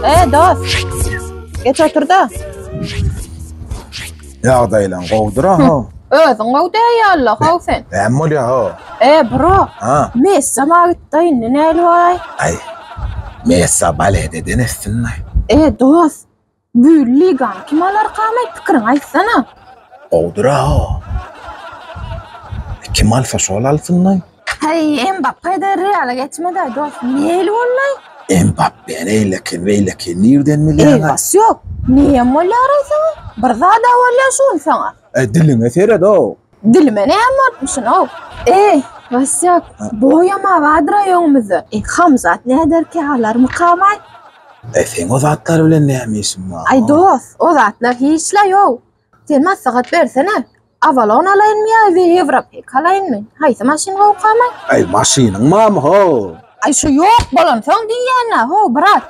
dost. Geç otur da. Yağdayla qovdura ha. Özün qovdaya Allah qovsen. Ämmol ya ha. Bro. Ha. Mes sama gitdayn näli way? Ay. Mesa bale dedin eftinay. Dost. Büyligan kimalar qamay fikrin aysana. Qovdura ha. Kemal faşol alfınay. Hay Mbappe'de Real'a geçmedi dost. Näli bollay? Mbappe neyleki nereden mi Bas yok. Niye molla araysa? Bir zada walla şun sana. Dilime seyret o. Dilime ne anlatmışsın o? Bas yok. Boyama vadra yoğumuzu. Hamzat ne der ki halar mıkamay? Sen o zatlar bilen ne yapıyorsun ma? Ay dost, o zatlar hiçla yok. Sen masakat versene. Avalon alayın mı ya ve evrap pek alayın mı? Hayse maşin qavqamay. Ay maşinin ma mı ho? Ay şu yok balam sen diyene ho brat.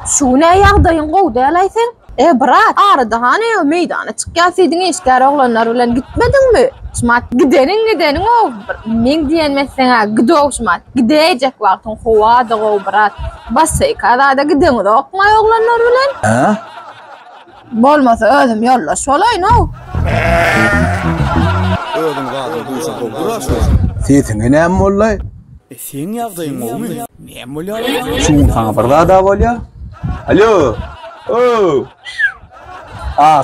Şu ne yağdayın qovda alaysan? Brat arada hani meydana çıkyasaydın işler oğlanlar ulan gitmedin mi? Şmat gidenin o. Men diyenmezsen ha gido şmat. Gidecek vaktin hovada o brat. Basay kadada gidin de okmay oğlanlar ulan. Ha? Bolmasa özüm yolla şolay no. Özüm qadı duysa qovdura şu. Sesin ne mollay? Sen yağdayın oğlum. Ne molla? Şun sana bir daha bolya. Alo. Oo.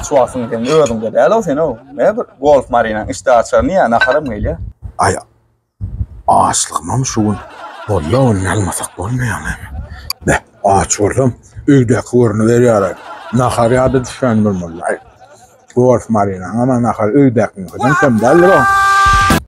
Çuasın den özüm de däl sen o. Ne bir golf marina işte açar niye naharım gelýär. Ay. Ağaçlıkmam şun. Bolla onu almasak bolmayan. Ne? Ağaç oldum. Üyde kıvırını veriyor. Nahar yadı düşen bir mollay. Golf marina ama nahar üyde kıvırını. Sen kim derler o?